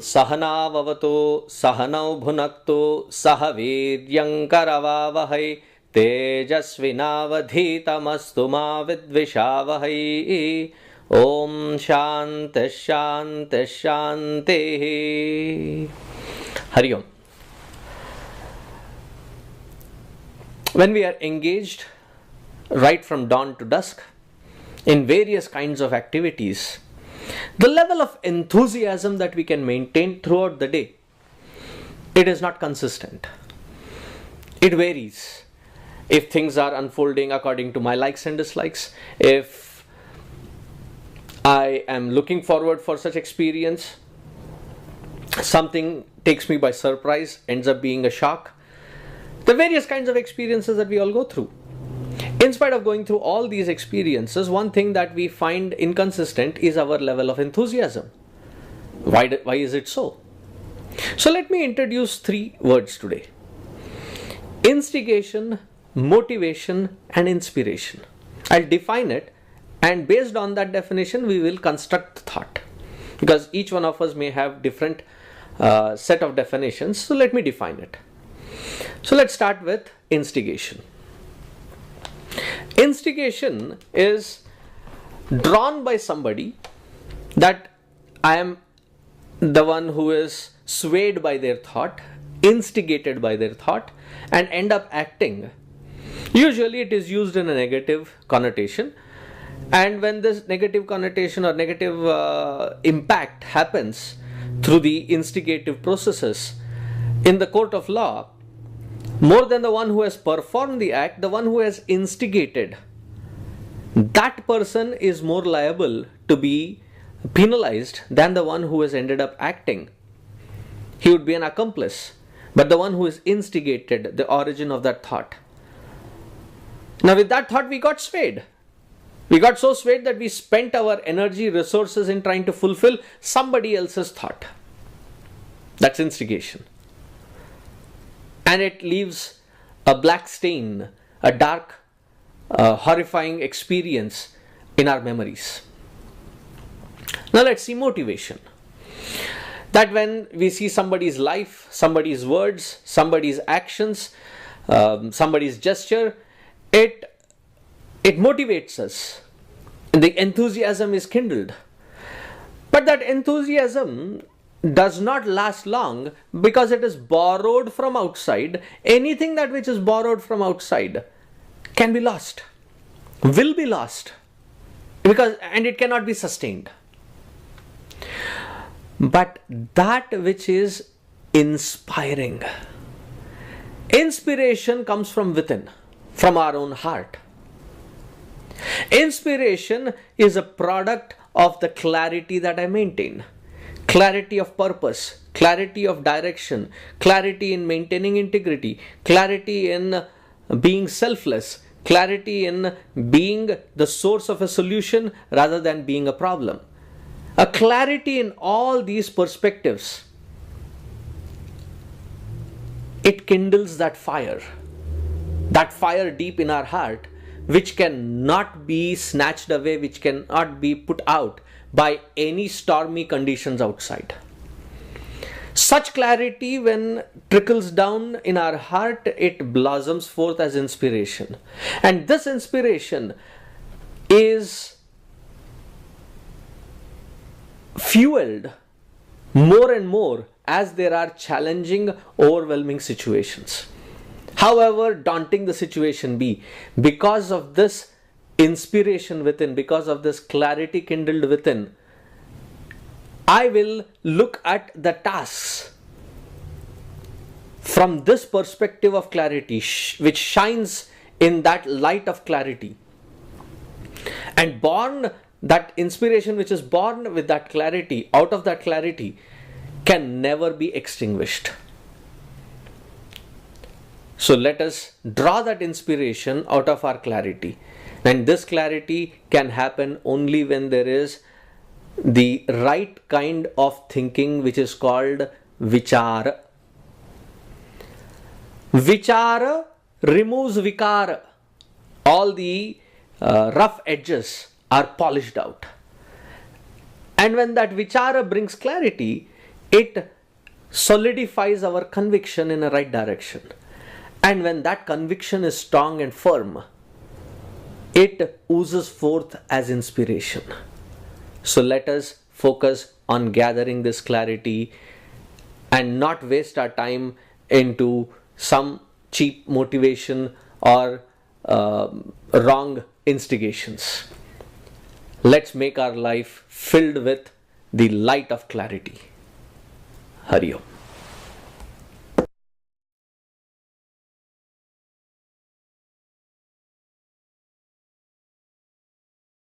Sahana Vavato Sahanau Bhunakto Sahaviryam Karavavahai Tejasvinavadhitamastu ma vidvishavahai. Om Shanti Shanti Shanti. Hari Om. When we are engaged right from dawn to dusk in various kinds of activities, the level of enthusiasm that we can maintain throughout the day, it is not consistent. It varies. If things are unfolding according to my likes and dislikes, if I am looking forward for such experience, something takes me by surprise, ends up being a shock. The various kinds of experiences that we all go through. In spite of going through all these experiences, one thing that we find inconsistent is our level of enthusiasm. Why is it so? So let me introduce three words today: instigation, motivation, and inspiration. I'll define it, and based on that definition, we will construct thought, because each one of us may have different set of definitions. So let me define it. So let's start with instigation. Instigation is drawn by somebody, that I am the one who is swayed by their thought, instigated by their thought, and end up acting. Usually it is used in a negative connotation, and when this negative connotation or negative impact happens through the instigative processes in the court of law, more than the one who has performed the act, the one who has instigated, that person is more liable to be penalized than the one who has ended up acting. He would be an accomplice, but the one who has instigated the origin of that thought. Now with that thought we got swayed. We got so swayed that we spent our energy, resources in trying to fulfill somebody else's thought. That's instigation. And it leaves a black stain, a dark, horrifying experience in our memories. Now let's see motivation. That when we see somebody's life, somebody's words, somebody's actions, somebody's gesture, it motivates us. And the enthusiasm is kindled. But that enthusiasm does not last long, because it is borrowed from outside. Anything that which is borrowed from outside can be lost, will be lost, and it cannot be sustained. But that which is inspiring, inspiration comes from within, from our own heart. Inspiration is a product of the clarity that I maintain. Clarity of purpose, clarity of direction, clarity in maintaining integrity, clarity in being selfless, clarity in being the source of a solution rather than being a problem. A clarity in all these perspectives. It kindles that fire deep in our heart, which cannot be snatched away, which cannot be put out by any stormy conditions outside. Such clarity, when trickles down in our heart, it blossoms forth as inspiration. And this inspiration is fueled more and more as there are challenging, overwhelming situations. However daunting the situation be, because of this inspiration within, because of this clarity kindled within, I will look at the tasks from this perspective of clarity, which shines in that light of clarity. And that inspiration which is born with that clarity, out of that clarity, can never be extinguished. So let us draw that inspiration out of our clarity. And this clarity can happen only when there is the right kind of thinking, which is called vichara. Vichara removes vikara. All the rough edges are polished out. And when that vichara brings clarity, it solidifies our conviction in a right direction. And when that conviction is strong and firm, it oozes forth as inspiration. So let us focus on gathering this clarity and not waste our time into some cheap motivation or wrong instigations. Let's make our life filled with the light of clarity. Hari Om.